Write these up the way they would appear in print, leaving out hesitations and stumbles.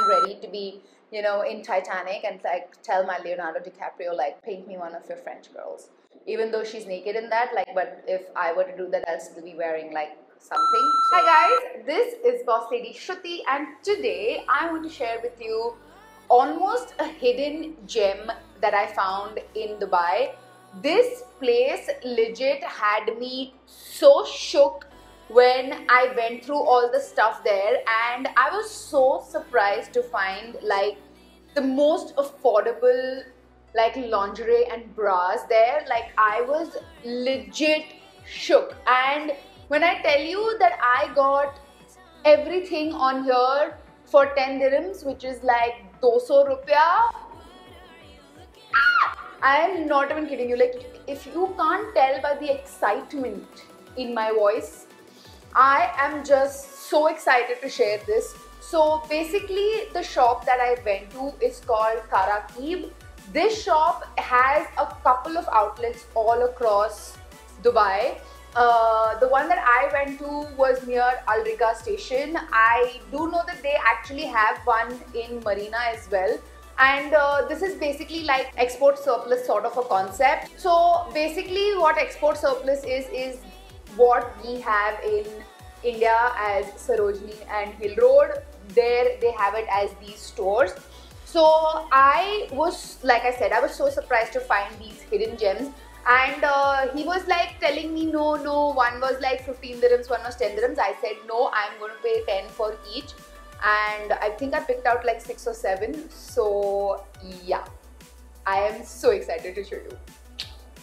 ready to be, you know, in Titanic and like tell my Leonardo DiCaprio, like, paint me one of your French girls. Even though she's naked in that, like, but if I were to do that, I'll still be wearing like something. Hi guys, this is Boss Lady Shruti, and today I want to share with you almost a hidden gem that I found in Dubai. This place legit had me so shook when I went through all the stuff there, and I was so surprised to find like the most affordable like lingerie and bras there. Like, I was legit shook. And when I tell you that I got everything on here for 10 dirhams, which is like 200 rupiah, I am not even kidding you. Like, if you can't tell by the excitement in my voice, I am just so excited to share this. So basically, the shop that I went to is called Karakib. This shop has a couple of outlets all across Dubai. The one that I went to was near Al Riga station. I do know that they actually have one in Marina as well. And this is basically like export surplus sort of a concept. So basically what export surplus is what we have in India as Sarojini and Hill Road. There they have it as these stores. So I was, like I said, I was so surprised to find these hidden gems. And he was like telling me, no, one was like 15 dirhams, one was 10 dirhams. I said, no, I'm going to pay 10 for each. And I think I picked out like 6 or 7. So yeah, I am so excited to show you.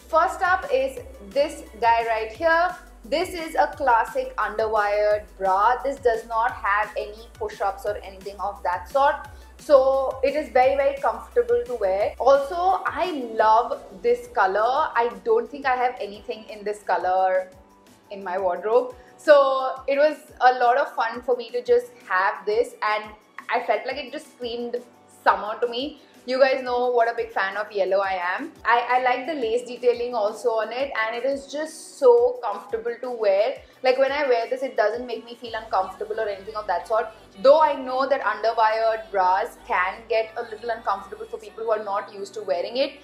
First up is this guy right here. This is a classic underwired bra. This does not have any push-ups or anything of that sort. So it is very, very comfortable to wear. Also, I love this color. I don't think I have anything in this color in my wardrobe. So it was a lot of fun for me to just have this, and I felt like it just screamed summer to me. You guys know what a big fan of yellow I am. I like the lace detailing also on it, and it is just so comfortable to wear. Like, when I wear this, it doesn't make me feel uncomfortable or anything of that sort. Though I know that underwired bras can get a little uncomfortable for people who are not used to wearing it.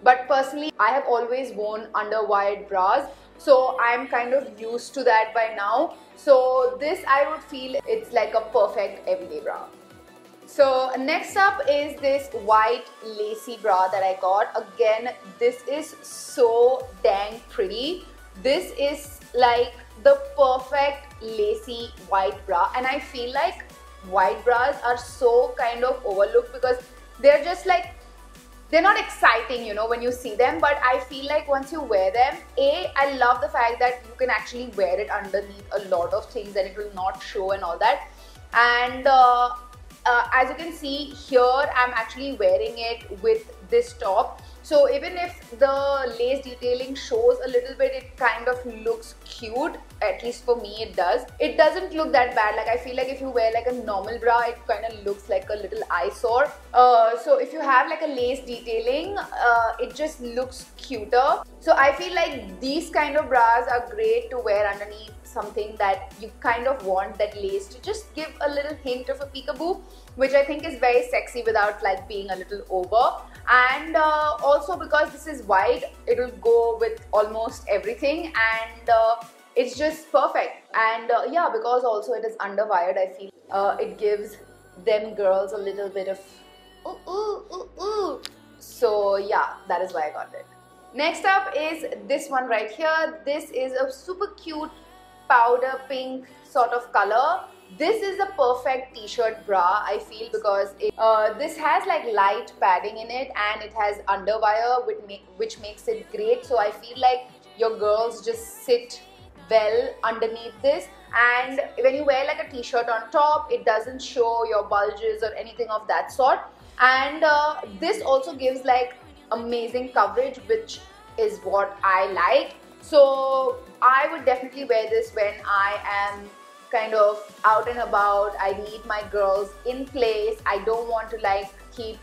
But personally, I have always worn underwired bras, so I'm kind of used to that by now. So this, I would feel it's like a perfect everyday bra. So next up is this white lacy bra that I got. Again, this is so dang pretty. This is like the perfect lacy white bra, and I feel like white bras are so kind of overlooked because they're just like, they're not exciting, you know, when you see them. But I feel like once you wear them, I love the fact that you can actually wear it underneath a lot of things and it will not show and all that. And as you can see here, I'm actually wearing it with this top. So even if the lace detailing shows a little bit, it kind of looks cute. At least for me, it does. It doesn't look that bad. Like, I feel like if you wear like a normal bra, it kind of looks like a little eyesore. So if you have like a lace detailing, it just looks cuter. So I feel like these kind of bras are great to wear underneath something that you kind of want that lace to just give a little hint of a peekaboo, which I think is very sexy without like being a little over. And also because this is white, it will go with almost everything, and it's just perfect. And yeah, because also it is underwired, I feel it gives them girls a little bit of ooh. So yeah, that is why I got it. Next up is this one right here. This is a super cute powder pink sort of color. This is a perfect t-shirt bra, I feel, because this has like light padding in it, and it has underwire which makes it great. So I feel like your girls just sit well underneath this, and when you wear like a t-shirt on top, it doesn't show your bulges or anything of that sort. And this also gives like amazing coverage, which is what I like. So I would definitely wear this when I am kind of out and about. I need my girls in place. I don't want to like keep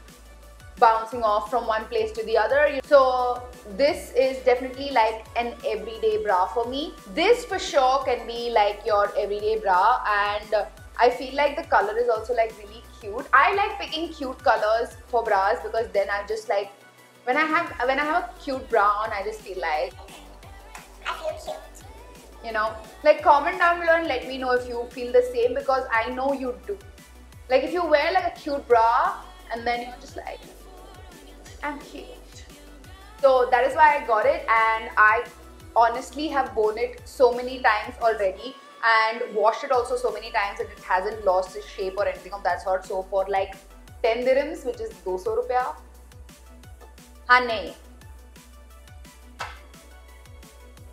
bouncing off from one place to the other. So this is definitely like an everyday bra for me. This for sure can be like your everyday bra, and I feel like the color is also like really cute. I like picking cute colors for bras because then I just like when I have a cute bra on, I just feel like I feel cute. You know, like comment down below and let me know if you feel the same, because I know you do. Like if you wear like a cute bra and then you're just like, I'm cute. So that is why I got it, and I honestly have worn it so many times already and washed it also so many times that it hasn't lost its shape or anything of that sort. So for like 10 dirhams, which is 200 rupiah. Haan nahi.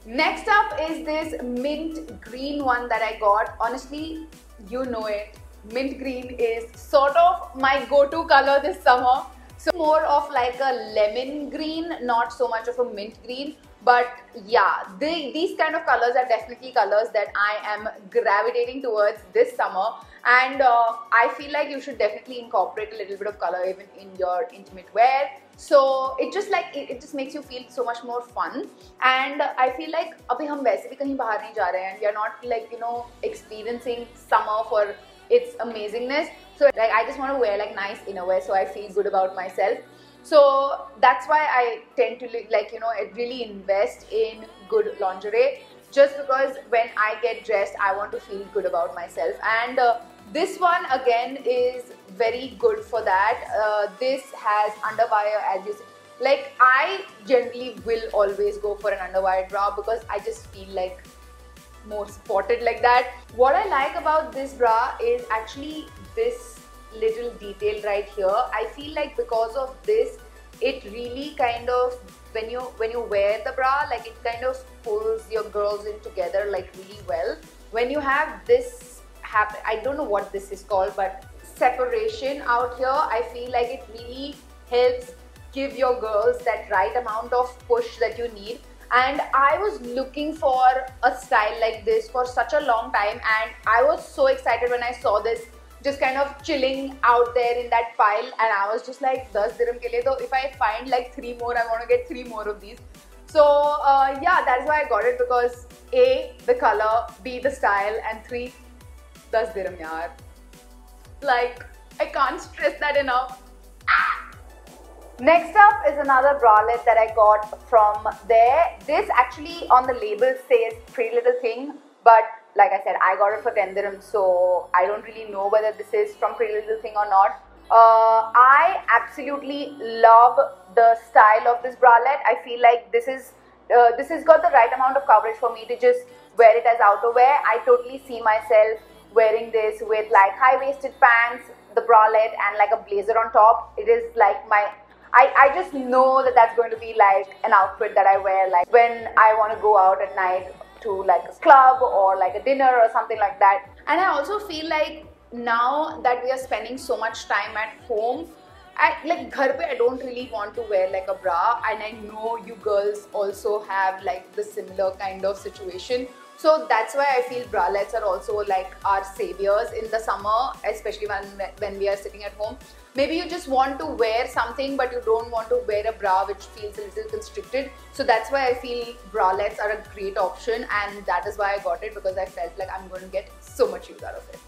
Next up is this mint green one that I got. Honestly, you know it. Mint green is sort of my go-to color this summer. So more of like a lemon green, not so much of a mint green. But yeah, these kind of colors are definitely colors that I am gravitating towards this summer. And I feel like you should definitely incorporate a little bit of color even in your intimate wear. So it just like it just makes you feel so much more fun. And I feel like abhi hum वैसे भी कहीं बाहर नहीं जा रहे हैं, and we are not like, you know, experiencing summer for its amazingness. So like I just want to wear like nice innerwear so I feel good about myself. So that's why I tend to like, you know, really invest in good lingerie, just because when I get dressed I want to feel good about myself. And this one again is very good for that. This has underwire, as you see. Like I generally will always go for an underwire bra because I just feel like more supported like that. What I like about this bra is actually this little detail right here. I feel like because of this, it really kind of, when you wear the bra, like it kind of pulls your girls in together like really well. When you have this happen, I don't know what this is called, but separation out here, I feel like it really helps give your girls that right amount of push that you need. And I was looking for a style like this for such a long time, and I was so excited when I saw this just kind of chilling out there in that pile, and I was just like 10 dirham ke liye, so if I find like 3 more, I want to get 3 more of these. So yeah, that's why I got it, because A, the color, B, the style, and 3, 10 dirham yaar. Like I can't stress that enough. Next up is another bralette that I got from there. This actually on the label says Pretty Little Thing, but like I said, I got it for 10 dirhams, so I don't really know whether this is from Pretty Little Thing or not. I absolutely love the style of this bralette. I feel like this has got the right amount of coverage for me to just wear it as outerwear. I totally see myself wearing this with like high-waisted pants, the bralette, and like a blazer on top. It is like I just know that that's going to be like an outfit that I wear like when I want to go out at night to like a club or like a dinner or something like that. And I also feel like now that we are spending so much time at home, like ghar pe I don't really want to wear like a bra, and I know you girls also have like the similar kind of situation. So that's why I feel bralettes are also like our saviors in the summer, especially when we are sitting at home. Maybe you just want to wear something but you don't want to wear a bra which feels a little constricted. So that's why I feel bralettes are a great option, and that is why I got it, because I felt like I'm going to get so much use out of it.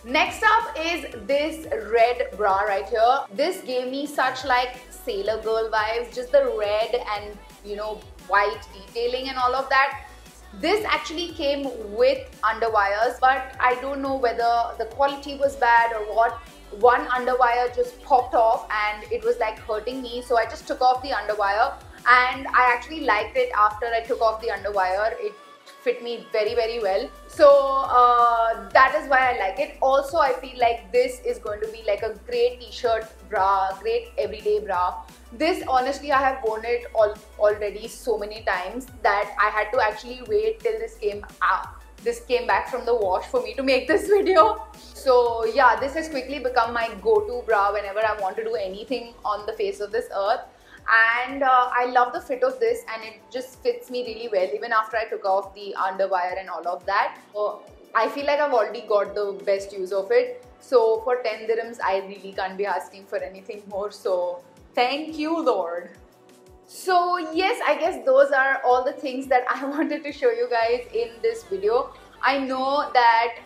Next up is this red bra right here. This gave me such like sailor girl vibes, just the red and, you know, white detailing and all of that. This actually came with underwires, but I don't know whether the quality was bad or what. One underwire just popped off and it was like hurting me, so I just took off the underwire, and I actually liked it after I took off the underwire. It fit me very, very well. So that is why I like it. Also, I feel like this is going to be like a great t-shirt bra, great everyday bra. This, honestly, I have worn it already so many times that I had to actually wait till this came back from the wash for me to make this video. So yeah, this has quickly become my go-to bra whenever I want to do anything on the face of this earth. And I love the fit of this, and it just fits me really well even after I took off the underwire and all of that. So I feel like I've already got the best use of it. So for 10 dirhams, I really can't be asking for anything more. So thank you, Lord. So yes, I guess those are all the things that I wanted to show you guys in this video. I know that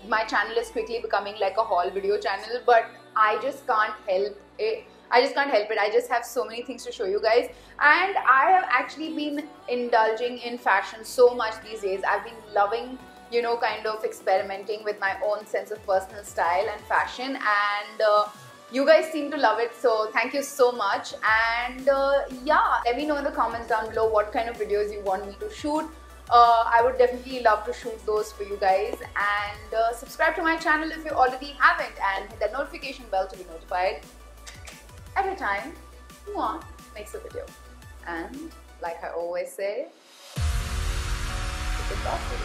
my channel is quickly becoming like a haul video channel, but I just can't help it. I just have so many things to show you guys, and I have actually been indulging in fashion so much these days. I've been loving, you know, kind of experimenting with my own sense of personal style and fashion, and you guys seem to love it, so thank you so much. And yeah, let me know in the comments down below what kind of videos you want me to shoot. I would definitely love to shoot those for you guys, and subscribe to my channel if you already haven't, and hit that notification bell to be notified every time Mua makes a video. And like I always say, keep it classy.